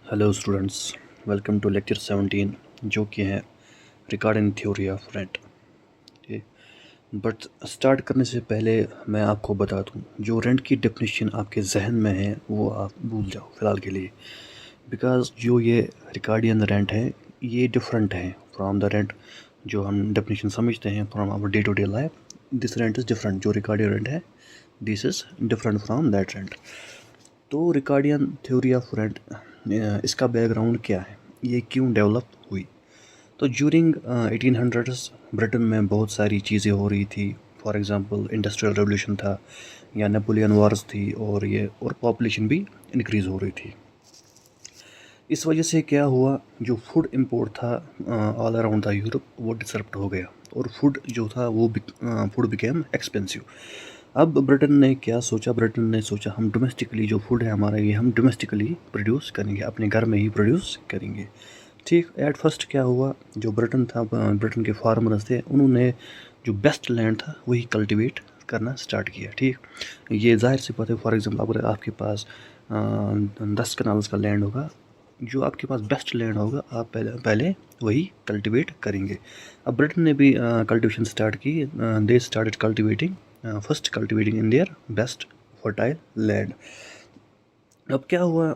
Hello students, welcome to lecture 17 जो कि है regarding theory of rent. But start करने से पहले मैं आपको बता दूं, जो रेंट की डेफिनेशन आपके जहन में है वो आप भूल जाओ फ़िलहाल के लिए, बिकॉज जो ये रिगार्डियन रेंट है ये डिफरेंट है फ्रॉम द रेंट जो हम डेफिनेशन समझते हैं from our day to day life. This rent is different, जो रिगार्डियन रेंट है this is different from that rent. तो रिकार्डियन थ्योरी ऑफ रेंट, इसका बैकग्राउंड क्या है, ये क्यों डेवलप हुई। तो ज्यूरिंग 1800s ब्रिटेन में बहुत सारी चीज़ें हो रही थी। फॉर एग्जांपल इंडस्ट्रियल रेवोल्यूशन था या नेपोलियन वार्स थी और पॉपुलेशन भी इंक्रीज़ हो रही थी। इस वजह से क्या हुआ, जो फूड इंपोर्ट था ऑल अराउंड द यूरोप वो डिसरप्ट हो गया और फूड जो था वो फूड बिकेम एक्सपेंसिव। अब ब्रिटेन ने क्या सोचा, ब्रिटेन ने सोचा हम डोमेस्टिकली जो फूड है हमारा ये हम डोमेस्टिकली प्रोड्यूस करेंगे, अपने घर में ही प्रोड्यूस करेंगे। ठीक, एट फर्स्ट क्या हुआ, जो ब्रिटेन था, ब्रिटेन के फार्मर्स थे, उन्होंने जो बेस्ट लैंड था वही कल्टीवेट करना स्टार्ट किया। ठीक, ये जाहिर सी बात है। फॉर एग्जांपल अगर आपके पास 10 कनाल्स का लैंड होगा, जो आपके पास बेस्ट लैंड होगा आप पहले वही कल्टीवेट करेंगे। अब ब्रिटेन ने भी कल्टीवेशन स्टार्ट की। They started cultivating first cultivating in their best fertile land. अब क्या हुआ,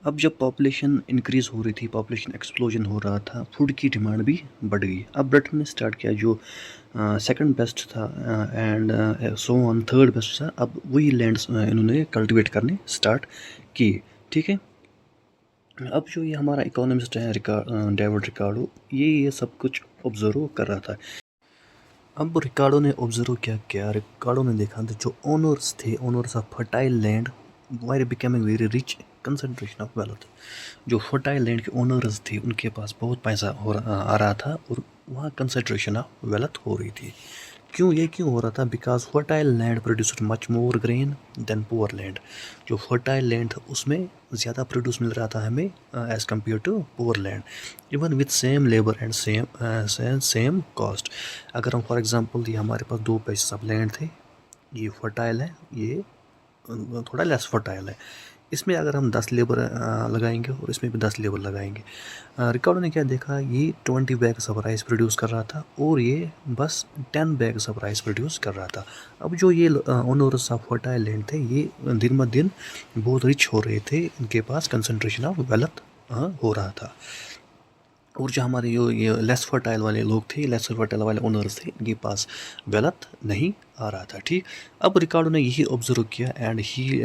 अब जब पॉपुलेशन इंक्रीज़ हो रही थी, पॉपुलेशन एक्सप्लोजन हो रहा था, फूड की डिमांड भी बढ़ गई। अब ब्रिटेन ने स्टार्ट किया जो सेकंड बेस्ट था and so on third best था, अब वही लैंड्स इन्होंने कल्टीवेट करने स्टार्ट किए। ठीक है, अब जो ये हमारा इकोनॉमिस्ट है डेविड रिकार्डो, ये सब कुछ ऑब्जर्व कर रहा था। अब रिकार्डो ने ऑब्जर्व क्या किया, रिकार्डो ने देखा था जो ओनर्स थे, owners of fertile land were becoming very rich, concentration of wealth. जो फर्टाइल लैंड के ओनर्स थे उनके पास बहुत पैसा आ रहा था और वहाँ कंसंट्रेशन ऑफ वेल्थ हो रही थी। क्यों हो रहा था, because fertile land produced much more grain than poor land. जो फर्टाइल लैंड था उसमें ज़्यादा प्रोड्यूस मिल रहा था हमें as compare to poor land, even with same labour and same cost. अगर हम फॉर एग्जांपल, ये हमारे पास 2 पीसेस ऑफ लैंड थे, ये फर्टाइल है, ये थोड़ा लेस फर्टाइल है। इसमें अगर हम 10 लेबर लगाएंगे और इसमें भी 10 लेबर लगाएंगे, रिकॉर्डो ने क्या देखा, ये 20 बैग्स ऑफ राइस प्रोड्यूस कर रहा था और ये बस 10 बैग्स ऑफ राइस प्रोड्यूस कर रहा था। अब जो ये ओनर्स ऑफ फर्टाइल लैंड थे ये दिन ब दिन बहुत रिच हो रहे थे, इनके पास कंसंट्रेशन ऑफ वेल्थ हो रहा था। और जो हमारे ये लेस फर्टाइल वाले लोग थे, लेस फर्टाइल वाले ओनर्स थे, इनके पास वेल्थ नहीं आ रहा था। ठीक, अब रिकार्डो ने यही ऑब्जर्व किया and he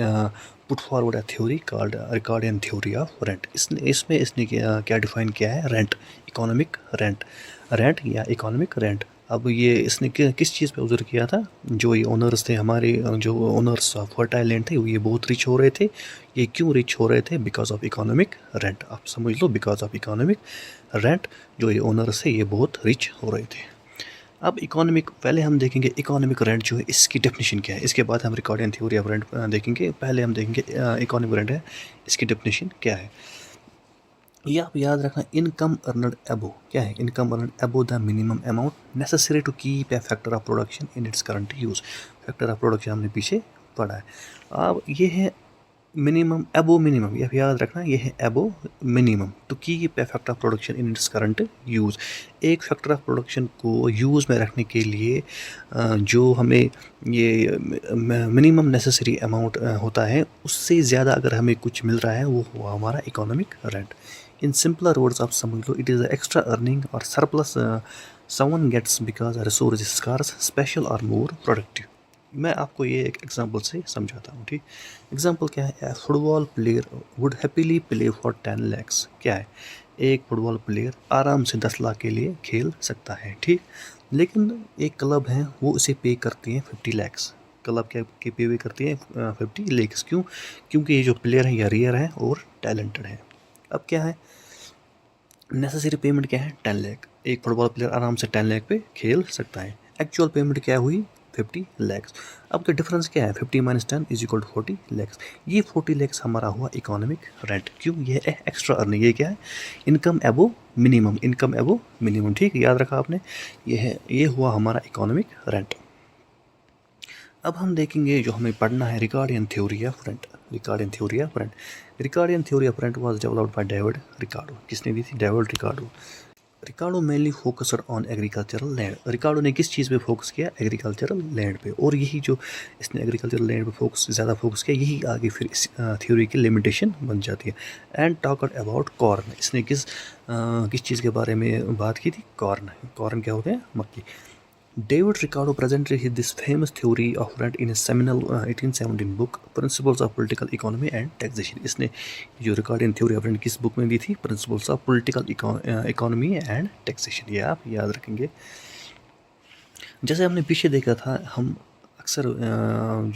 put forward a theory called Ricardian theory of rent. इसने क्या डिफाइन किया है, रेंट, इकोनॉमिक रेंट, रेंट या इकोनॉमिक रेंट। अब ये इसने किस चीज़ पे ऑब्जर्व किया था, जो ये ओनर्स थे हमारे, जो ओनर्स ऑफ फर्टाइल लैंड थे ये बहुत रिच हो रहे थे। ये क्यों रिच हो रहे थे, बिकॉज ऑफ इकोनॉमिक रेंट। आप समझ लो, बिकॉज ऑफ इकोनॉमिक रेंट जो ये ओनर्स है ये बहुत रिच हो रहे थे। अब इकोनॉमिक, पहले हम देखेंगे इकोनॉमिक रेंट जो है इसकी डेफिनेशन क्या है, इसके बाद हम रिकॉर्डियन थ्योरी ऑफ रेंट देखेंगे। पहले हम देखेंगे इकोनॉमिक रेंट है, इसकी डेफिनेशन क्या है। ये आप याद रखना, इनकम अर्नड एबो क्या है, income earned above the minimum amount necessary to keep a factor of production in its current use. Factor of production हमने पीछे पढ़ा है। अब ये है मिनिमम, एबो मिनिमम, ये याद रखना, ये है above minimum to keep a factor of production in its current use. एक फैक्टर ऑफ प्रोडक्शन को यूज़ में रखने के लिए जो हमें ये मिनिमम नेसेसरी अमाउंट होता है, उससे ज़्यादा अगर हमें कुछ मिल रहा है वो हुआ हमारा economic rent. In simpler words आप समझ लो, इट इज़ एक्स्ट्रा अर्निंग और surplus someone gets because resource is scarce, special और मोर प्रोडक्टिव। मैं आपको ये एक एग्जांपल से समझाता हूँ। ठीक, एग्जांपल क्या है, football player would happily play for 10 lakhs। क्या है, एक फुटबॉल प्लेयर आराम से 10 लाख के लिए खेल सकता है। ठीक, लेकिन एक क्लब है वो उसे पे करती है 50 lakhs। क्लब क्या के पे करती है 50 lakhs। क्यों, क्योंकि ये जो प्लेयर है या रेयर है और टैलेंटेड है। अब क्या है, नेसेसरी पेमेंट क्या है, 10 लाख। एक फुटबॉल प्लेयर आराम से 10 लाख पे खेल सकता है। एक्चुअल पेमेंट क्या हुई, 50 lakhs। अब का डिफरेंस क्या है, 50 - 10 इज इक्वल टू 40 lakhs। ये 40 lakhs हमारा हुआ इकोनॉमिक रेंट। क्यों, ये है एक्स्ट्रा अर्निंग, ये क्या है, इनकम एबो मिनिमम, इनकम एबो मिनिमम। ठीक, याद रखा आपने, ये हुआ हमारा इकोनॉमिक रेंट। अब हम देखेंगे जो हमें पढ़ना है Ricardian theory of rent. Ricardian theory of rent. Ricardian theory of rent was developed by David Ricardo. किसने दी थी? David Ricardo. Ricardo mainly focused on agricultural land. Ricardo ने किस चीज़ पे फोकस किया? एग्रीकल्चरल लैंड पे। और यही जो इसने एग्रीकल्चरल लैंड पे ज़्यादा फोकस किया, यही आगे फिर इस थ्योरी की लिमिटेशन बन जाती है। And talked about corn. इसने किस चीज़ के बारे में बात की थी? कॉर्न। कॉर्न क्या होते हैं? मक्की। David Ricardo presented this famous theory of rent in his seminal 1817 book Principles of Political Economy and Taxation। इसने जो रिकॉर्डियन थ्योरी ऑफ रेंट किस बुक में दी थी? Principles of political economy and taxation. ये आप याद रखेंगे। जैसे हमने पीछे देखा था, हम अक्सर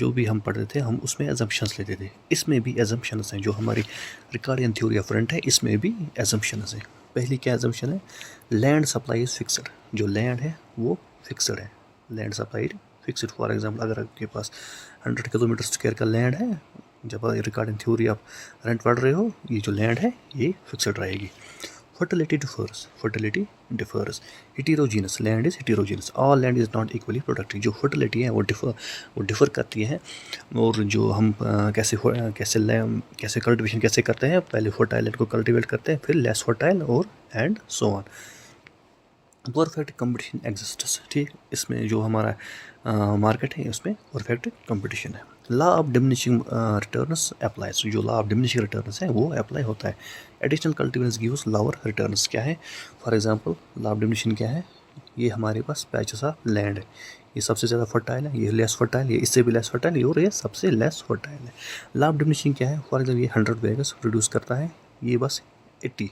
जो भी हम पढ़ते थे, हम उसमें एजम्पशंस लेते थे। इसमें भी एजम्पशंस हैं। जो हमारी रिकॉर्डियन थ्योरी ऑफ रेंट है, इसमें भी एजम्पशंस हैं। पहली क्या एजम्पशन है? Land supply is fixed. जो लैंड है वो फिक्सड है। Land supply fixed. For example, अगर आपके पास 100 किलोमीटर स्क्वायर का लैंड है, जब रिकॉर्डिंग थ्योरी आप रेंट पढ़ रहे हो, ये जो लैंड है ये फिक्सड रहेगी। Fertility differs. Fertility differs. Heterogeneous. Land is heterogeneous. All land is not equally productive. जो फर्टिलिटी है वो डिफर करती है। और जो हम कैसे कल्टिवेशन कैसे करते हैं? पहले फर्टाइल लैंड को कल्टिवेट करते हैं, फिर लेस फर्टाइल, और and so on. Perfect competition exists. ठीक, इसमें जो हमारा मार्केट है, उसमें परफेक्ट कंपटीशन है। Law of diminishing returns applies. जो लॉ ऑफ डिमिनिशिंग रिटर्न्स है वो अप्लाई होता है। Additional cultivations gives lower returns. क्या है? For example, law of diminishing क्या है? ये हमारे पास पैचेस ऑफ लैंड है, ये सबसे ज़्यादा फर्टाइल है, ये लेस फर्टाइल, ये इससे भी लेस फर्टाइल, और ये सबसे लेस फर्टाइल है। लॉ ऑफ डिमिनिशिंग क्या है? फॉर एग्जाम्पल, ये 100 वेगस प्रोड्यूस करता है, ये बस 80,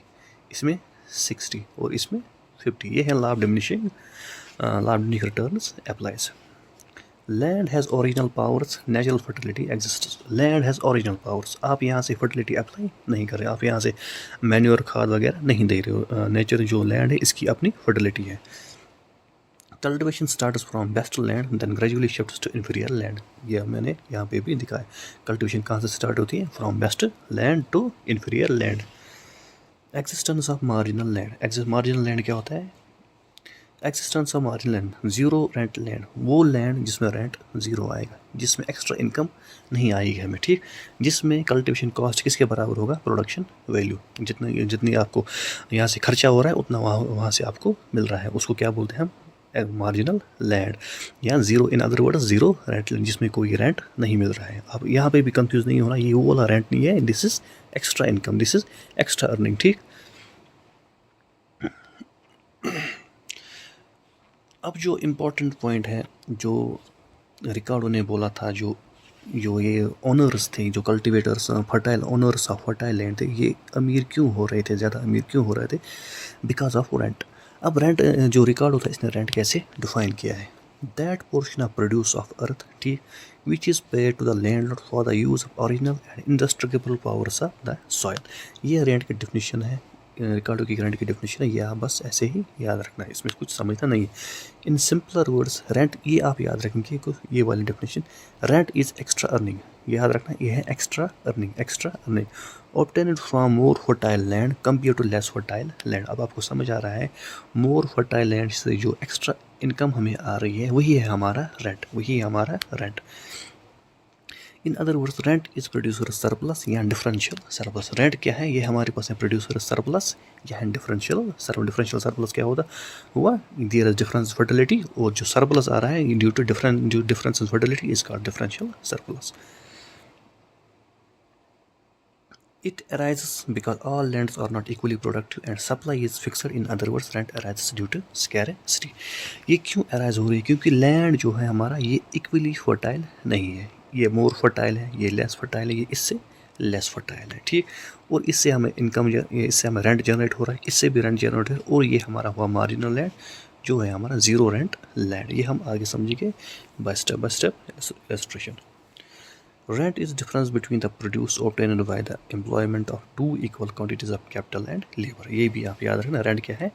इसमें 60 और इसमें 50। ये है law of diminishing returns applies. Land has original powers, natural fertility exists. Land has original powers. आप यहाँ से फर्टिलिटी अप्लाई नहीं कर रहे, आप यहाँ से मैन्योर खाद वगैरह नहीं दे रहे हो। नेचर जो लैंड है, इसकी अपनी फर्टिलिटी है। Cultivation starts from best land, then gradually shifts to inferior land. ये मैंने यहाँ पे भी दिखाया। कल्टिवेशन कहाँ से स्टार्ट होती है? From best land to inferior land. Existence of marginal land. Marginal land क्या होता है? Existence of marginal land, zero rent land. वो लैंड जिसमें रेंट जीरो आएगा, जिसमें एक्स्ट्रा इनकम नहीं आएगी हमें। ठीक, जिसमें कल्टिवेशन कॉस्ट किसके बराबर होगा? Production value. जितनी आपको यहाँ से खर्चा हो रहा है, उतना वहाँ से आपको मिल रहा है, उसको क्या बोलते हैं हम? मार्जिनल लैंड, या जीरो। इन other words, zero rent land, जिसमें कोई रेंट नहीं मिल रहा है। अब यहाँ पे भी कंफ्यूज नहीं होना, ये वो वाला रेंट नहीं है, this is extra income, this is extra earning. ठीक, अब जो इम्पोर्टेंट पॉइंट है, जो रिकार्डो ने बोला था, जो ये ओनर्स थे, जो cultivators, fertile owners of fertile land थे, ये अमीर क्यों हो रहे थे, ज़्यादा अमीर क्यों हो रहे थे? Because of rent. अब रेंट जो रिकार्डो था, इसने रेंट कैसे डिफाइन किया है? That portion of produce of earth, ठीक, which is paid to the landlord for the use of original and indestructible powers of the soil. ये रेंट की डेफिनेशन है, रिकार्डो की रेंट की डेफिनेशन है। ये आप बस ऐसे ही याद रखना है, इसमें कुछ समझना नहीं है। इन सिंपलर वर्ड्स, रेंट, ये आप याद रखेंगे, ये वाली definition, rent is extra earning. याद रखना, ये है extra earning. Extra earning obtained from more fertile land compare to less fertile land. अब आपको समझ आ रहा है, मोर फर्टाइल लैंड से जो एक्स्ट्रा इनकम हमें आ रही है, वही है हमारा रेंट, वही है हमारा rent. In other words, rent is producer surplus या डिफरेंशियल सरप्लस। रेंट क्या है? ये हमारे पास है प्रोड्यूसर सरप्लस या डिफरेंशियल सरप्लस। डिफरेंशियल सरप्लस क्या होता हुआ? देयर इज डिफरेंस फर्टिलिटी, और जो सरप्लस आ रहा है due to difference in fertility is called differential surplus. It arises because all lands are not equally productive and supply is fixed. In other words, rent arises due to scarcity. ये क्यों arise हो रही है? क्योंकि land जो है हमारा, ये इक्वली फर्टाइल नहीं है। ये मोर फर्टाइल है, ये लेस फर्टाइल है, ये इससे लेस फर्टाइल है। ठीक, और इससे हमें इनकम, इससे हमें रेंट जनरेट हो रहा है, इससे भी रेंट जनरेट हो रहा है, और ये हमारा हुआ मार्जिनल लैंड, जो है हमारा जीरो रेंट लैंड। ये हम आगे समझेंगे by step illustration. Rent is difference between the produce obtained by the employment of two equal quantities of capital and labor. ये भी आप याद रखना, रेंट क्या है?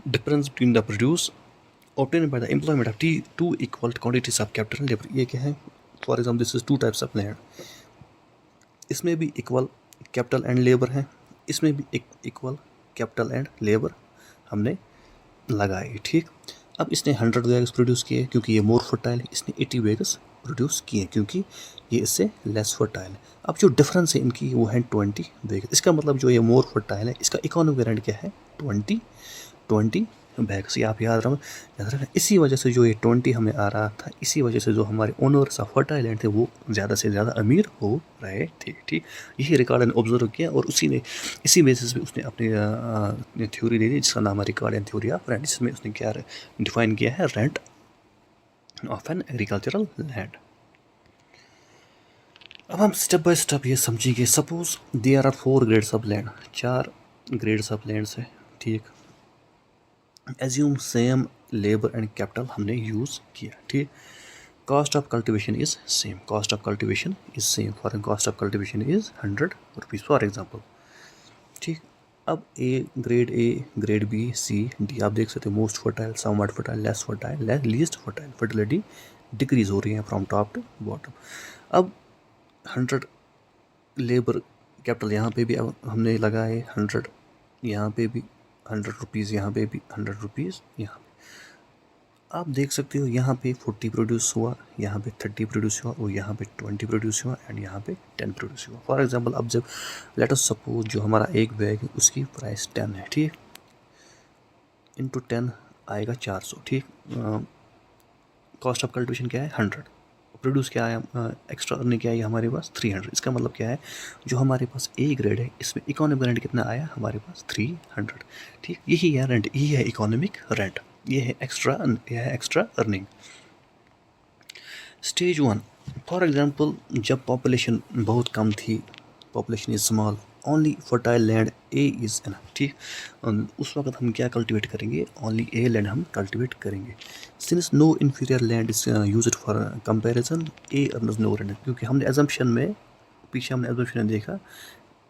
Difference between the produce obtained by the employment of two equal quantities of capital and labor. ये क्या है? For example, this is two types of land. इसमें भी इक्वल कैपिटल एंड लेबर है, इसमें भी इक्वल कैपिटल एंड लेबर हमने लगाई। ठीक, अब इसने 100 वेगस प्रोड्यूस किए, क्योंकि ये मोर फर्टाइल है, इसने 80 वेगस प्रोड्यूस किए क्योंकि ये इससे लेस फर्टाइल है। अब जो डिफरेंस है इनकी वो है 20 बैग। इसका मतलब जो ये मोर फर्टाइल है इसका इकोनॉमिक रेंट क्या है 20 बैग्स। ये आप याद रखें। इसी वजह से जो ये 20 हमें आ रहा था, इसी वजह से जो हमारे ओनर्स ऑफ फर्टाइल लैंड थे वो ज़्यादा से ज़्यादा अमीर हो रहे थे। ठीक, यही रिकॉर्ड ने ऑब्जर्व किया और इसी बेसिस पे उसने अपनी थ्योरी दे दी जिसका नाम है Ricardian theory of rent, जिसमें उसने क्या डिफाइन किया है rent of an agricultural land. अब हम स्टेप बाय स्टेप ये समझेंगे। Suppose there are 4 grades of land, 4 grades of lands है। ठीक, assume same labour and capital हमने यूज़ किया। ठीक, cost of cultivation is same, cost of cultivation is same, for cost of cultivation is 100 rupees for example. ठीक, अब ए, grade B, C, D आप देख सकते हो most fertile, somewhat fertile, less fertile, least fertile, fertility decrease हो रही है from top to bottom. अब 100 लेबर कैपिटल यहाँ पे भी अब हमने लगाए 100, यहाँ पे भी 100 रुपीज़, यहाँ पे भी 100 रुपीज़, यहाँ पे आप देख सकते हो यहाँ पे 40 प्रोड्यूस हुआ, यहाँ पे 30 प्रोड्यूस हुआ और यहाँ पे 20 प्रोड्यूस हुआ एंड यहाँ पे 10 प्रोड्यूस हुआ। फॉर एग्जांपल अब जब लेट अस सपोज जो हमारा एक बैग है उसकी प्राइस 10 है। ठीक, इंटू 10 आएगा 400। ठीक, कॉस्ट ऑफ कल्टिवेशन क्या है 100, प्रोड्यूस क्या है एक्स्ट्रा अर्निंग क्या है हमारे पास 300। इसका मतलब क्या है जो हमारे पास ए ग्रेड है इसमें इकोनॉमिक रेंट कितना आया हमारे पास 300। ठीक, यही है रेंट, यही है इकोनॉमिक रेंट, ये है extra earning. Stage 1 for example जब पॉपुलेशन बहुत कम थी, population is small, only fertile land A is enough. ठीक, उस वक्त हम क्या कल्टिवेट करेंगे, ओनली ए लैंड हम कल्टिवेट करेंगे। Since no inferior land is used for comparison A earns no rent, क्योंकि हमने एजम्पशन में पीछे हमने एजम्पशन में देखा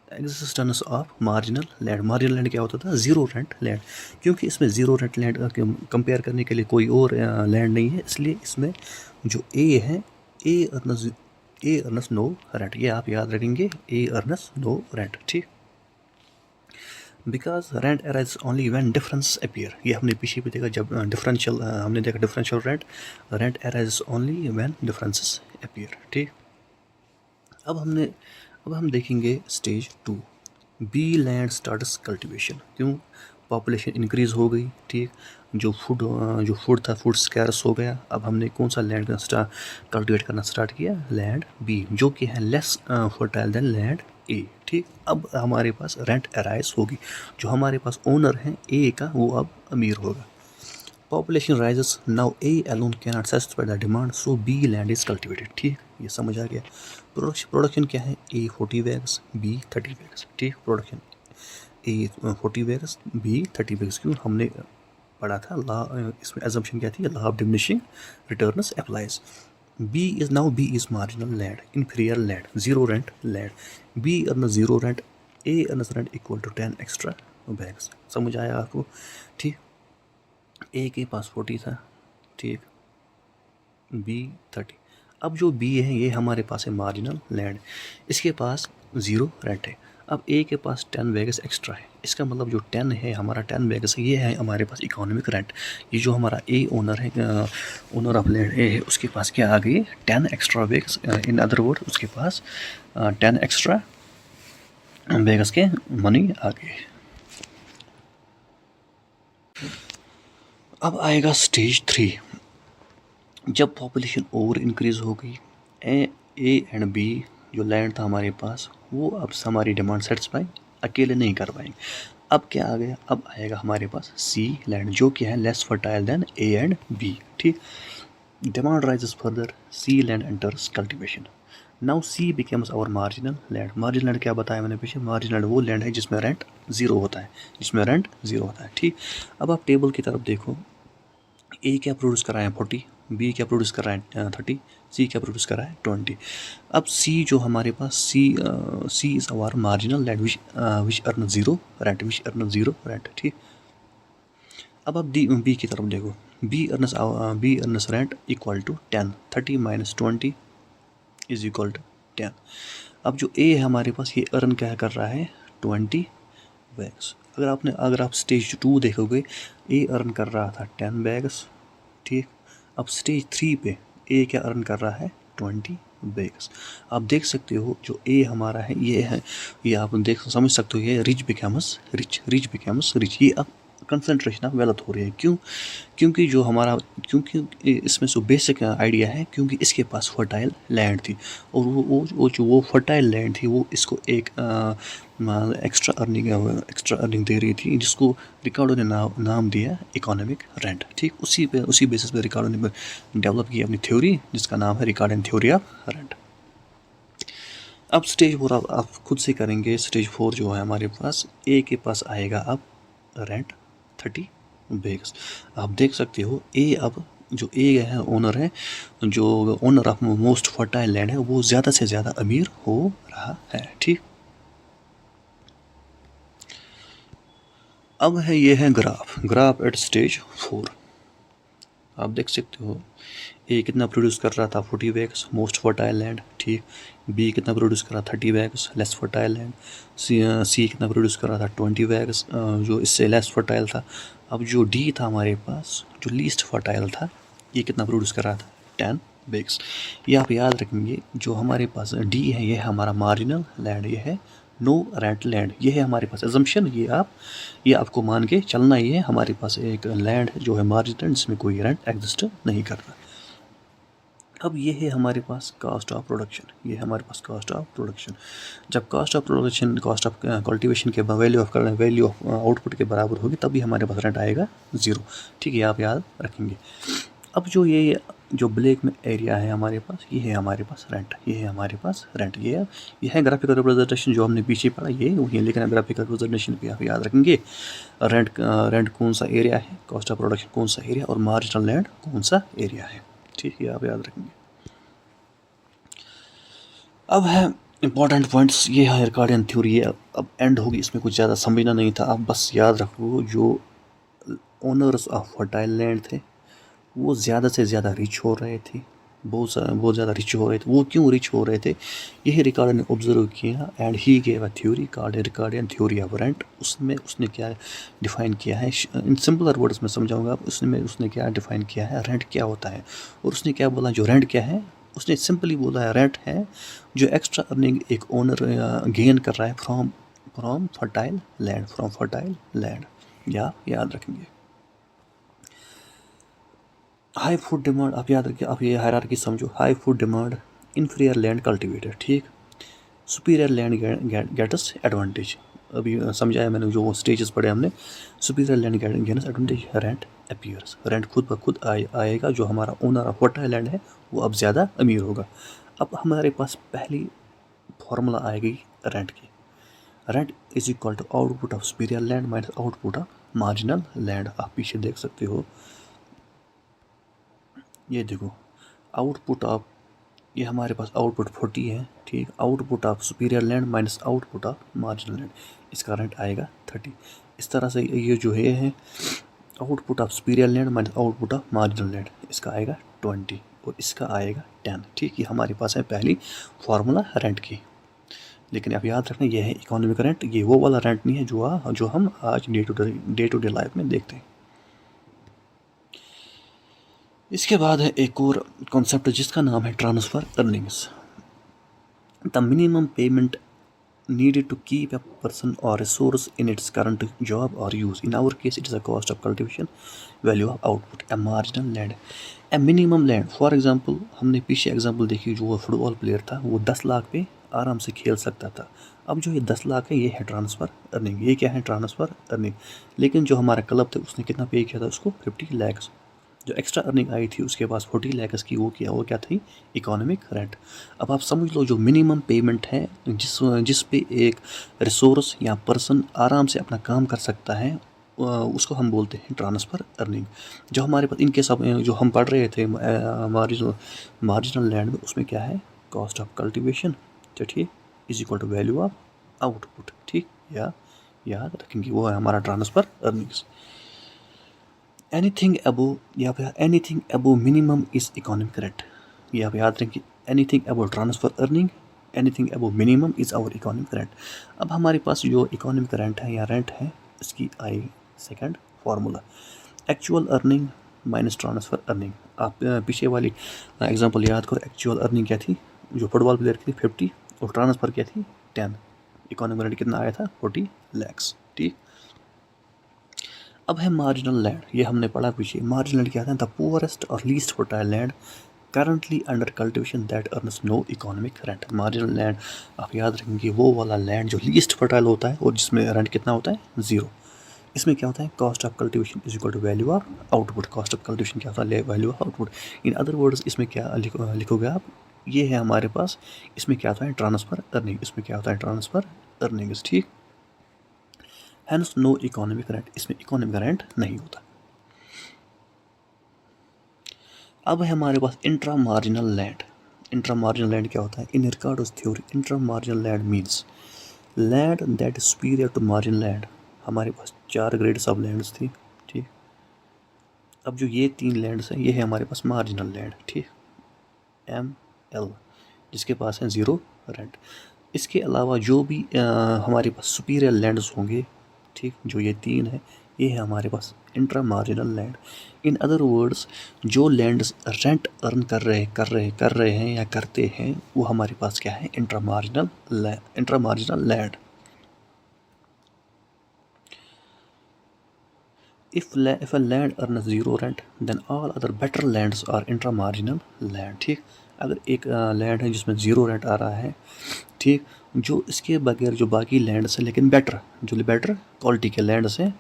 existence of marginal land. Marginal land क्या होता था ज़ीरो रेंट लैंड, क्योंकि इसमें ज़ीरो रेंट लैंड कंपेयर करने के लिए कोई और लैंड नहीं है, इसलिए इसमें जो ए है ए अर्नस नो रेंट, ये आप याद रखेंगे ए अर्नस नो रेंट। ठीक, because rent arise only when difference appear, ये हमने पीछे भी देखा जब डिफरेंशियल हमने देखा differential rent arise only when differences appear. ठीक, अब हम देखेंगे stage 2 B land starts cultivation. क्यों, पॉपुलेशन इंक्रीज हो गई। ठीक, जो फूड था फूड स्कैर्स हो गया। अब हमने कौन सा लैंड कल्टीवेट करना स्टार्ट किया, लैंड बी, जो कि है लेस फर्टाइल देन लैंड ए। ठीक, अब हमारे पास रेंट अराइज होगी, जो हमारे पास ओनर है ए का वो अब अमीर होगा। Population rises, now A alone cannot satisfy the demand, so B land is cultivated. ठीक, ये समझ आ गया। प्रोडक्शन क्या है, ए 40 बैग्स, बी 30 बैग्स। ठीक, production A 40 bags, B 30 bags. क्यों, हमने पढ़ा था लॉ, इसमें एजम्पशन क्या थी, law of diminishing returns applies. B is marginal land, inferior land, zero rent land, B earn zero rent, A earns rent equal to 10 extra bags. समझ आया आपको। ठीक, ए के पास 40 था। ठीक, बी 30। अब जो बी है ये हमारे पास है मार्जिनल लैंड, इसके पास ज़ीरो रेंट है। अब ए के पास 10 वेगस एक्स्ट्रा है, इसका मतलब जो 10 है हमारा 10 वेगस है, ये है हमारे पास इकोनॉमिक रेंट। ये जो हमारा ए ओनर है, ओनर ऑफ लैंड ए है, उसके पास क्या आ गई 10 extra wages, in other word उसके पास 10 एक्स्ट्रा वेगस के मनी आ गए। अब आएगा स्टेज 3, जब पॉपुलेशन ओवर इंक्रीज़ हो गई, ए एंड बी जो लैंड था हमारे पास वो अब हमारी डिमांड सेटिस्फाई अकेले नहीं कर पाएंगे। अब क्या आ गया, अब आएगा हमारे पास सी लैंड, जो कि है less fertile than A and B. ठीक, demand rises further, C land enters cultivation. Now C becomes our marginal land. Marginal land क्या बताया मैंने पीछे, मार्जिनल वो लैंड है जिसमें रेंट ज़ीरो होता है। ठीक, अब आप टेबल की तरफ देखो, ए क्या प्रोड्यूस कर रहा है 40, बी क्या प्रोड्यूस कर रहा है 30, सी क्या प्रोड्यूस कर रहा है 20। अब सी जो हमारे पास C is our marginal land which earn zero rent. ठीक, अब आप बी की तरफ देखो, B earns rent equal to 10, 30 minus 20 is equal to 10। अब जो ए है हमारे पास ये अर्न क्या कर रहा है 20 बैग्स। अगर आप स्टेज 2 देखोगे, ए अर्न कर रहा था 10 बैग्स। ठीक, अब स्टेज 3 पे ए क्या अर्न कर रहा है 20 बैग्स। आप देख सकते हो जो ए हमारा है, ये आप देख समझ सकते हो, ये रिच बिकम्स रिच। ये अब कंसंट्रेशन ऑफ वेल्थ हो रही है। क्यों? क्योंकि जो हमारा क्योंकि इसमें जो बेसिक आइडिया है, क्योंकि इसके पास फर्टाइल लैंड थी, और वो फर्टाइल लैंड थी, वो इसको एक एक्स्ट्रा अर्निंग दे रही थी, जिसको रिकार्डो ने नाम दिया इकोनॉमिक रेंट। ठीक, उसी बेसिस पे रिकार्डो ने डेवलप की अपनी थ्योरी, जिसका नाम है रिकार्डन थ्योरी ऑफ रेंट। अब स्टेज 4 आप खुद से करेंगे। स्टेज 4 जो है हमारे पास, ए के पास आएगा अब रेंट 30 बैग्स। आप देख सकते हो ए, अब जो ए है ओनर है, जो owner of most fertile land है, वो ज़्यादा से ज़्यादा अमीर हो रहा है। ठीक, अब है ये है ग्राफ एट स्टेज 4। आप देख सकते हो ए कितना प्रोड्यूस कर रहा था, 40 बैग्स, मोस्ट फर्टाइल लैंड। ठीक, बी कितना प्रोड्यूस कर रहा था, 30 बैग्स, लेस फर्टाइल लैंड। सी कितना प्रोड्यूस कर रहा था, 20 बैग्स, जो इससे लेस फर्टाइल था। अब जो डी था हमारे पास, जो लीस्ट फर्टाइल था, ये कितना प्रोड्यूस कर रहा था, 10 बैग्स। ये आप याद रखेंगे, जो हमारे पास डी है, ये है हमारा मार्जिनल लैंड, ये है नो रेंट लैंड। ये है हमारे पास एजम्पशन, ये आपको मान के चलना ही है। हमारे पास एक लैंड जो है मार्जिनल, जिसमें कोई रेंट एग्जिस्ट नहीं कर रहा। अब ये है हमारे पास कॉस्ट ऑफ प्रोडक्शन, ये है हमारे पास कॉस्ट ऑफ प्रोडक्शन। जब cost of production cost of cultivation के वैल्यू ऑफ आउटपुट के बराबर होगी, तभी हमारे पास रेंट आएगा 0। ठीक है, आप याद रखेंगे। अब जो ब्लैक में एरिया है हमारे पास, ये है हमारे पास रेंट, ये है हमारे पास रेंट। ये है ग्राफिकल रिप्रेजेंटेशन जो हमने पीछे पढ़ा, ये लेकिन ग्राफिकल रिप्रेजेंटेशन पे आप याद रखेंगे रेंट कौन सा एरिया है, कॉस्ट ऑफ प्रोडक्शन कौन सा एरिया, और मार्जिनल लैंड कौन सा एरिया है। ठीक है, आप याद रखेंगे। अब है इंपॉर्टेंट पॉइंट्स, ये है रिकार्डियन थ्योरी। ये अब एंड होगी, इसमें कुछ ज़्यादा समझना नहीं था। आप बस याद रखो, जो ओनर्स ऑफ फर्टाइल लैंड थे, वो ज़्यादा से ज़्यादा रिच हो रहे थे, बहुत ज़्यादा रिच हो रहे थे। वो क्यों रिच हो रहे थे, यही रिकार्डो ने ऑब्जर्व किया, and he gave a theory called Ricardian theory of rent. उसमें उसने क्या डिफ़ाइन किया है, इन सिंपलर वर्ड्स में समझाऊंगा आप। उसने क्या डिफ़ाइन किया है, रेंट क्या होता है, और उसने क्या बोला, जो रेंट क्या है, उसने सिंपली बोला है रेंट है जो एक्स्ट्रा अर्निंग एक ओनर गेन कर रहा है फ्रॉम फर्टाइल लैंड। या याद रखेंगे। हाई फूड डिमांड, आप याद रखिए, आप ये हायरार्की समझो। High food demand, inferior land cultivated. ठीक, सुपीरियर लैंड गेट्स एडवांटेज। अभी समझाया मैंने, जो स्टेजेस पढ़े हमने। Superior land gets advantage, rent appears, rent खुद ब खुद आएगा। जो हमारा ओनर ऑफ फर्टाइल लैंड है, वो अब ज़्यादा अमीर होगा। अब हमारे पास पहली फॉर्मूला आएगी रेंट की। Rent is equal to output of superior land minus output of marginal land. आप पीछे देख सकते हो, ये देखो आउटपुट ऑफ, ये हमारे पास आउटपुट 40 है। ठीक, output of superior land minus output of marginal land, इसका रेंट आएगा 30। इस तरह से ये जो है output of superior land minus output of marginal land, इसका आएगा 20 और इसका आएगा 10। ठीक, ये हमारे पास है पहली फार्मूला रेंट की। लेकिन आप याद रखना, ये है इकोनॉमिक रेंट, ये वो वाला रेंट नहीं है जो हम आज डे टू डे लाइफ में देखते हैं। इसके बाद है एक और कॉन्सेप्ट, जिसका नाम है transfer earnings. The minimum payment needed to keep a person or resource in its current job or use. In our case, it is a cost of cultivation, value of output, a marginal land, a minimum land. For example, हमने पीछे example देखी, जो football player था, वो 10 लाख पे आराम से खेल सकता था। अब जो ये 10 लाख है, ये है ट्रांसफ़र अर्निंग। ये क्या है, ट्रांसफ़र अर्निंग। लेकिन जो हमारा क्लब था, उसने कितना पे किया था उसको, 50 लाख। जो एक्स्ट्रा अर्निंग आई थी उसके पास 40 लाख की, वो क्या थी, इकोनॉमिक रेंट। अब आप समझ लो, जो मिनिमम पेमेंट है, जिस पे एक रिसोर्स या पर्सन आराम से अपना काम कर सकता है, उसको हम बोलते हैं ट्रांसफ़र अर्निंग। जो हमारे पास इनके सब जो हम पढ़ रहे थे मार्जिनल लैंड में, उसमें क्या है, कॉस्ट ऑफ कल्टिवेशन, ठीक, is equal to value of output. ठीक, या याद रखेंगे, वो है हमारा ट्रांसफ़र अर्निंग्स। एनीथिंग अबो, या फिर anything above minimum is economic rent. ये आप याद रखेंगे, anything above transfer earning, anything above minimum is our economic rent. अब हमारे पास जो इकोनॉमिक रेंट है या रेंट है, इसकी आई second formula, actual earning minus transfer earning. आप पीछे वाली एग्जांपल याद करो, एक्चुअल अर्निंग क्या थी जो फुटबॉल प्लेयर की थी 50 और ट्रांसफ़र क्या थी 10। इकोनॉमिक रेंट कितना आया था 40 lakhs। ठीक, अब है मार्जिनल लैंड। ये हमने पढ़ा पीछे। मार्जिनल लैंड क्या था? द पुअरेस्ट और least fertile land currently under cultivation that earns no economic rent. Marginal land आप याद रखेंगे वो वाला लैंड जो लीस्ट फर्टाइल होता है और जिसमें रेंट कितना होता है 0। इसमें क्या होता है? Cost of cultivation is equal to value of output. Cost of cultivation क्या होता है? Value of output. In other words इसमें क्या लिखोगे आप? ये है हमारे पास। इसमें क्या होता है? Transfer earning. इसमें क्या होता है? Transfer earnings. ठीक, हैंस नो इकोनॉमिक रेंट। इसमें इकोनॉमिक रेंट नहीं होता। अब है हमारे पास intra marginal land. Intra marginal land क्या होता है? In Ricardo's theory intra marginal land means land that is superior to marginal land. हमारे पास 4 ग्रेड्स ऑफ लैंड्स थी। ठीक, अब जो ये 3 लैंड्स हैं ये है हमारे पास मार्जिनल लैंड। ठीक, ML, जिसके पास है 0 रेंट। इसके अलावा जो भी हमारे पास सुपीरियर लैंड्स होंगे, ठीक, जो ये 3 है, ये है हमारे पास intra marginal land. In other words जो लैंड्स रेंट अर्न कर रहे हैं या करते हैं वो हमारे पास क्या है? Intra marginal land. If a land earns 0 rent, then all other better lands are intramarginal land। ठीक, अगर एक लैंड है जिसमें 0 रेंट आ रहा है, ठीक, जो इसके बगैर जो बाकी लैंड्स हैं लेकिन बेटर क्वालिटी के लैंड्स हैं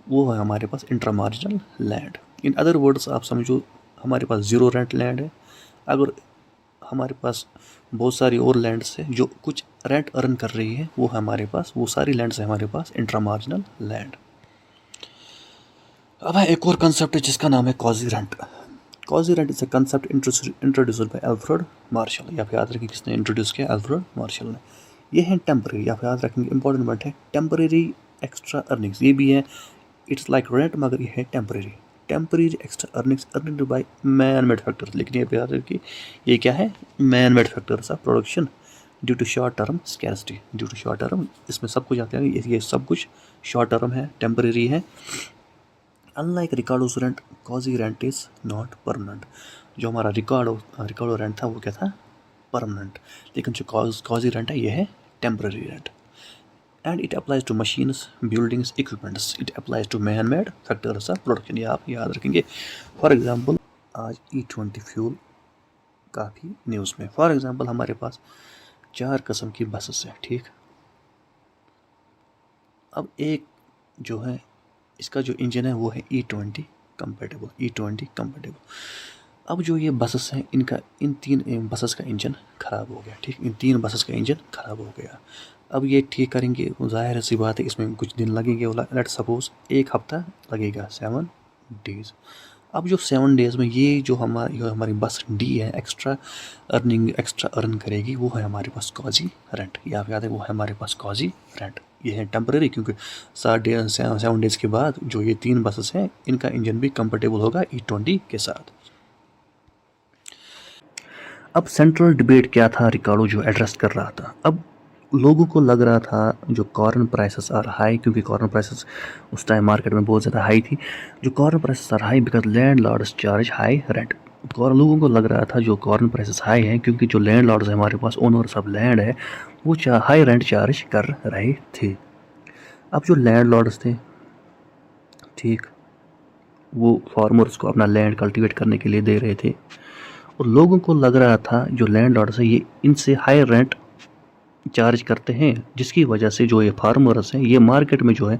वो है हमारे पास इंट्रामार्जिनल लैंड। इन अदर वर्ड्स आप समझो हमारे पास 0 रेंट लैंड है। अगर हमारे पास बहुत सारी और लैंड्स है जो कुछ रेंट अर्न कर रही है वो हमारे पास, वो सारी लैंड्स है हमारे पास इंट्रामार्जिनल लैंड। अब है एक और कंसेप्ट है जिसका नाम है quasi rent. Quasi rent is a concept introduced by Alfred Marshall. या फिर याद रखेंगे किसने इंट्रोड्यूस किया? अल्फ्रेड मार्शल ने। ये है टेम्परेरी, या फिर याद रखेंगे इंपॉर्टेंट वर्ड है टेम्परेरी एक्स्ट्रा अर्निंग्स। ये भी है, इट्स लाइक रेंट मगर ये है temporary extra earnings earning by man made factors. लेकिन ये याद रखिए ये क्या है? Man made factors of production due to short term scarcity. Due to short term, इसमें सब कुछ आते हैं, ये सब कुछ शॉर्ट टर्म है, टेम्परेरी है। Unlike Ricardo's rent, quasi rent is not permanent. जो हमारा रिकॉर्डो रेंट था वो क्या था? परमानेंट। लेकिन जो कॉजी रेंट है ये है temporary rent. And it applies to machines, buildings, equipments. It applies to man made factors of production. ये आप याद रखेंगे। फॉर एग्जाम्पल आज E20 फ्यूल काफ़ी न्यूज़ में। फॉर एग्जाम्पल हमारे पास 4 किस्म की बसेस है। ठीक, अब एक जो है इसका जो इंजन है वो है E20 कंपेटेबल। अब जो ये बसेस हैं इनका इन 3 बसेस का इंजन ख़राब हो गया। ठीक, इन 3 बसेस का इंजन ख़राब हो गया। अब ये ठीक करेंगे, ज़ाहिर सी बात है इसमें कुछ दिन लगेंगे। लेट सपोज 1 हफ्ता लगेगा, 7 डेज़। अब जो 7 डेज़ में ये जो हमारी बस डी है एक्स्ट्रा अर्न करेगी वो है हमारे पास कॉजी रेंट। या याद है वो है हमारे पास कॉजी रेंट। ये है टेम्परेरी क्योंकि 7 डेज़ के बाद जो ये 3 बसेस हैं इनका इंजन भी कंपेटेबल होगा E20 के साथ। अब सेंट्रल डिबेट क्या था रिकार्डो जो एड्रेस कर रहा था? अब लोगों को लग रहा था जो कॉर्न प्राइसेस आर हाई, क्योंकि कॉर्न प्राइसेस उस टाइम मार्केट में बहुत ज़्यादा हाई थी। जो corn prices are high because landlords charge high rent. लोगों को लग रहा था जो कॉर्न प्राइसेस हाई हैं क्योंकि जो लैंड लॉर्ड्स है हमारे पास, ओनर्स ऑफ लैंड है, वो हाई रेंट चार्ज कर रहे थे। अब जो लैंड लॉर्ड्स थे, ठीक, वो फार्मर्स को अपना लैंड कल्टीवेट करने के लिए दे रहे थे और लोगों को लग रहा था जो लैंड लॉर्ड्स है ये इनसे हाई रेंट चार्ज करते हैं, जिसकी वजह से जो ये फार्मर्स हैं ये मार्केट में जो है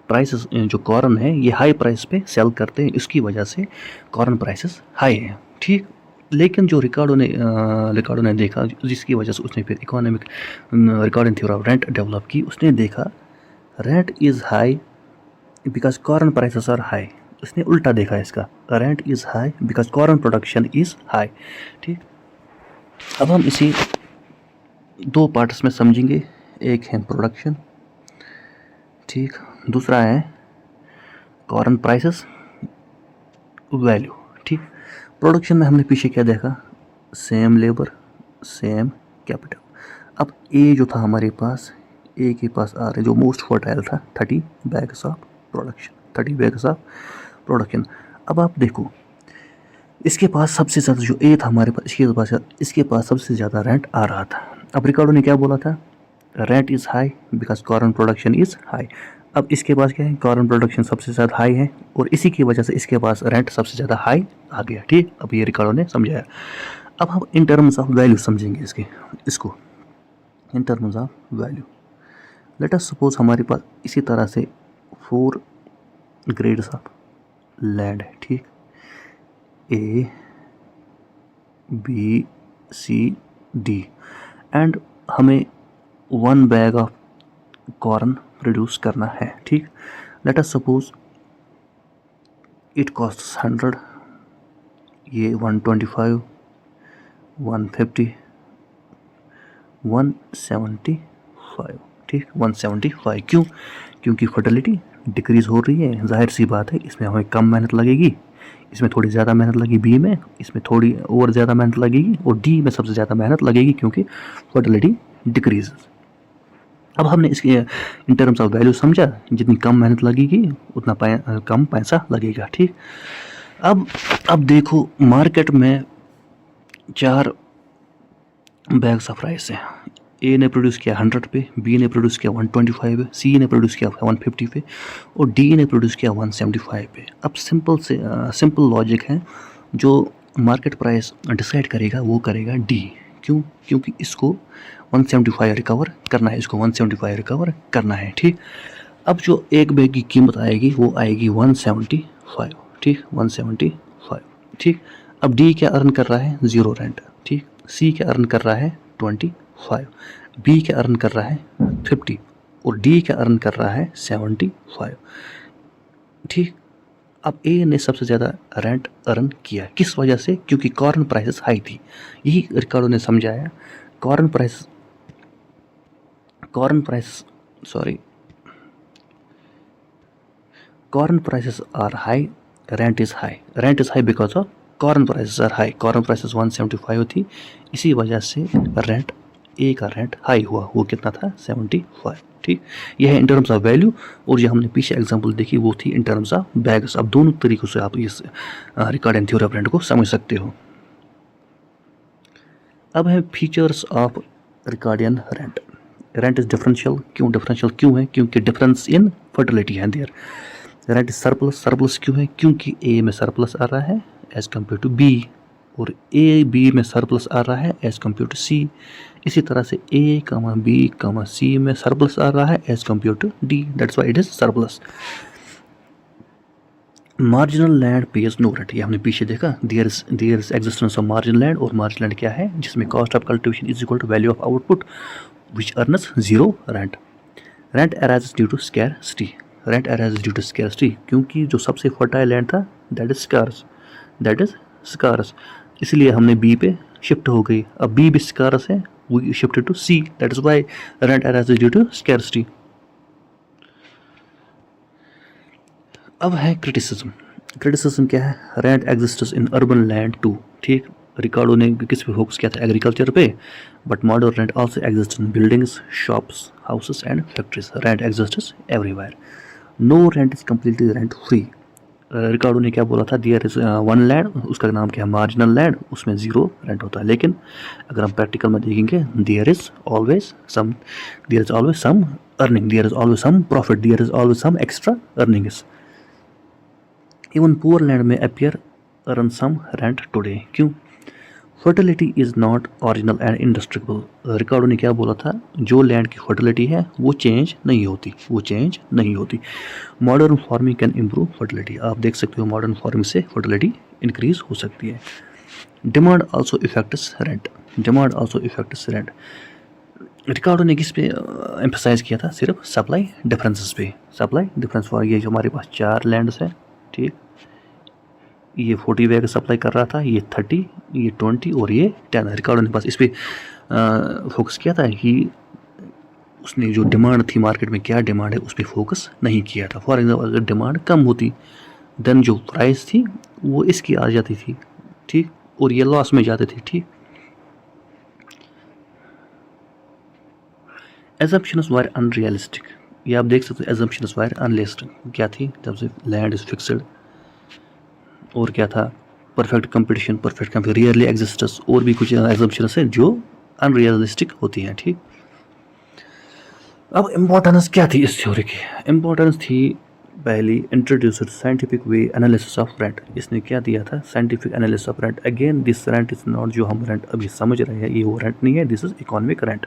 प्राइसेस जो कॉर्न है ये हाई प्राइस पे सेल करते हैं, इसकी वजह से कॉर्न प्राइसेस हाई हैं। ठीक, लेकिन जो रिकार्डो ने देखा, जिसकी वजह से उसने फिर economic Ricardian theory of rent develop की। उसने देखा rent is high because corn prices are high. उसने उल्टा देखा इसका, rent is high because corn production is high. ठीक, अब हम इसी 2 पार्ट्स में समझेंगे। एक है प्रोडक्शन, ठीक, दूसरा है कॉर्न प्राइसेस वैल्यू। ठीक, प्रोडक्शन में हमने पीछे क्या देखा? Same labour same capital. अब ए जो था हमारे पास, ए के पास आ रहे जो मोस्ट फर्टाइल था 30 बैग्स ऑफ प्रोडक्शन। अब आप देखो, इसके पास सबसे ज़्यादा जो ए था हमारे पास, इसके पास सबसे ज़्यादा रेंट आ रहा था। अब रिकार्डो ने क्या बोला था, rent is high because corn production is high. अब इसके पास क्या है, कॉर्न प्रोडक्शन सबसे ज़्यादा हाई है और इसी की वजह से इसके पास रेंट सबसे ज़्यादा हाई आ गया। ठीक, अब ये रिकार्डो ने समझाया। अब हम इन टर्म्स ऑफ वैल्यू समझेंगे इसको in terms of value. Late us suppose हमारे पास इसी तरह से 4 ग्रेड्स ऑफ लैंड है। ठीक, A B C D, and हमें 1 बैग ऑफ कॉर्न प्रोड्यूस करना है। ठीक, let us suppose it cost 100, ये 125, 150, 175। ठीक, 175 क्यों, क्योंकि फर्टिलिटी डिक्रीज हो रही है। जाहिर सी बात है, इसमें हमें कम मेहनत लगेगी, इसमें थोड़ी ज़्यादा मेहनत लगेगी बी में, इसमें थोड़ी और ज़्यादा मेहनत लगेगी, और डी में सबसे ज़्यादा मेहनत लगेगी क्योंकि फर्टिलिटी डिक्रीज। अब हमने इसके इन टर्म्स ऑफ वैल्यू समझा, जितनी कम मेहनत लगेगी उतना कम पैसा लगेगा। ठीक, अब देखो मार्केट में 4 बैग्स ऑफ राइस हैं। ए ने प्रोड्यूस किया 100 पे, बी ने प्रोड्यूस किया 125 पे, सी ने प्रोड्यूस किया 150 पे और डी ने प्रोड्यूस किया 175 पे। अब सिंपल लॉजिक है, जो मार्केट प्राइस डिसाइड करेगा वो करेगा डी। क्यों, क्योंकि इसको 175 रिकवर करना है, इसको 175 रिकवर करना है। ठीक, अब जो एक बैग की कीमत आएगी वो आएगी 175। ठीक, 175। ठीक, अब डी क्या अर्न कर रहा है, 0 रेंट। ठीक, सी क्या अर्न कर रहा है 25, बी क्या अर्न कर रहा है 50 और डी क्या अर्न कर रहा है 75। ठीक, अब ए ने सबसे ज़्यादा रेंट अर्न किया, किस वजह से, क्योंकि कॉर्न प्राइसेस हाई थी। यही रिकार्डो ने समझाया, corn prices are high, rent is high because of corn prices are high. Corn prices 175 थी, इसी वजह से रेंट, ए का रेंट हाई हुआ, वो कितना था 75। ठीक, यह है इन टर्म्स ऑफ वैल्यू, और जो हमने पीछे एग्जांपल देखी वो थी इन टर्म्स ऑफ बैग्स। अब दोनों तरीकों से आप इस रिकार्डियन थ्योरी ऑफ रेंट को समझ सकते हो। अब है features of Ricardian rent. Rent is differential क्यों है, क्योंकि डिफरेंस इन फर्टिलिटी है देयर। रेंट इज सरप्लस क्यों है, क्योंकि ए में सरप्लस आ रहा है एज कम्पेयर टू बी, और ए बी में सरप्लस आ रहा है एज कम्पेयर टू सी। इसी तरह से ए बी सी में सरप्लस आ रहा है as compare to D, that's why it is surplus. Marginal land pays no rent, ये हमने पीछे देखा, there is existence of marginal land, और मार्जिनल लैंड क्या है, जिसमें cost of cultivation is equal to value of output which earns 0 rent. Rent arises due to scarcity, क्योंकि जो सबसे फर्टाइल लैंड था दैट इज स्कार्स, इसलिए हमने बी पे शिफ्ट हो गई। अब बी भी स्कार्स है, we shifted to C, that is why rent arises due to scarcity. अब है क्रिटिसिज्म क्या है, rent exists in urban land too. ठीक, रिकार्डो ने किस पे फोकस किया था, एग्रीकल्चर पे, but modern rent also exist in buildings, shops, houses and factories. Rent exists everywhere, no rent is completely rent free. Ricardo ने क्या बोला था, देयर इज वन लैंड, उसका नाम क्या है मार्जिनल लैंड, उसमें 0 रेंट होता है। लेकिन अगर हम प्रैक्टिकल में देखेंगे, there is always some earning, there is always some profit, there is always some extra earnings. Even poor land में appear earn some rent today. क्यों, fertility is not original and indestructible. Ricardo ने क्या बोला था, जो land की fertility है वो चेंज नहीं होती। Modern farming can improve fertility, आप देख सकते हो मॉडर्न फार्मिंग से फर्टिलिटी इंक्रीज हो सकती है। Demand also affects rent. Ricardo ने किस पे एम्फसाइज किया था, सिर्फ सप्लाई डिफरेंस फॉर, ये जो हमारे पास 4 लैंड्स है। ठीक, ये 40 बैग सप्लाई कर रहा था, ये 30, ये 20 और ये 10। रिकार्डो ने बस इस पर फोकस किया था कि उसने जो डिमांड थी मार्केट में, क्या डिमांड है, उस पर फोकस नहीं किया था। फॉर एग्जाम्पल अगर डिमांड कम होती देन जो प्राइस थी वो इसकी आ जाती थी। ठीक, और ये लॉस में जाते थे। ठीक, एजम्पशंस वर अनरियलिस्टिक, ये आप देख सकते हो, एजम्पशंस वर अनरियलिस्टिक क्या थी, जब से लैंड इज फिक्स्ड, और क्या था, परफेक्ट कंपटीशन, रियरली एग्जिस्टेंस, और भी कुछ एजम्पशंस है जो अनरियलिस्टिक होती हैं। ठीक, अब इम्पोर्टेंस क्या थी इस थ्योरी की? इम्पोर्टेंस थी पहली, introduced scientific way analysis of rent. इसने क्या दिया था? Scientific analysis of rent. Again this rent is not, जो हम रेंट अभी समझ रहे हैं ये वो रेंट नहीं है, this is economic rent,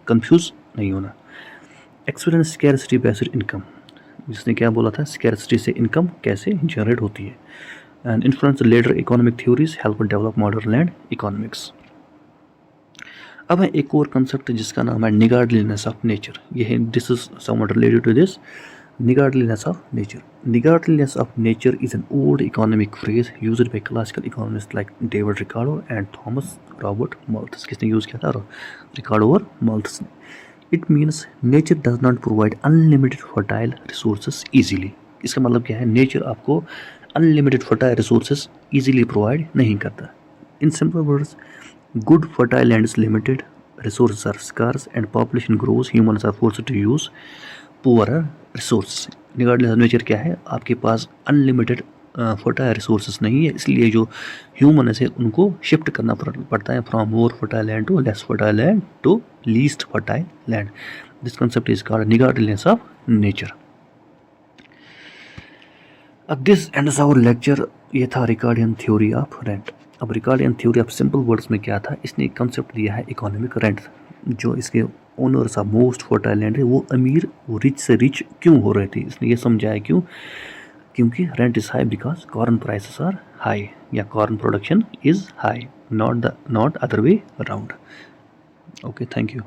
confuse नहीं होना। एक्सपीरियंस स्कैरसिटी बेस्ड इनकम, जिसने क्या बोला था, स्कैरसिटी से इनकम कैसे जनरेट होती है। And influence later economic theories help develop modern land economics. अब है एक और कंसेप्ट जिसका नाम है निगार्डलीनेस ऑफ नेचर। ये है, this is somewhat related to this, niggardliness of nature. Niggardliness of nature is an old economic phrase used by classical economists like David Ricardo and Thomas Robert Malthus. किसने use किया था? रिकार्डो और Malthus ने। It means nature does not provide unlimited fertile resources easily. इसका मतलब क्या है? Nature आपको unlimited fertile resources easily provide नहीं करता। In simple words, good fertile land is limited, resources are scarce, and population grows. Humans are forced to use poorer resources. Regardless of nature क्या है? आपके पास अनलिमिटेड फर्टाइल रिसोर्सेज नहीं है, इसलिए जो human है उनको शिफ्ट करना पड़ता है from more fertile land to less fertile land to least fertile land. This concept is called niggardliness of nature. अब दिस एंड्स आवर लेक्चर। ये था रिकार्डियन थ्योरी ऑफ रेंट। अब Ricardian theory of simple words में क्या था? इसने एक concept दिया है इकोनॉमिक रेंट। जो इसके owners of most fertile land है वो अमीर, वो रिच से रिच क्यों हो रहे थे? इसने ये समझाया क्यों, क्योंकि rent is high because corn prices are high, या corn production is high, not other way around. Okay, thank you.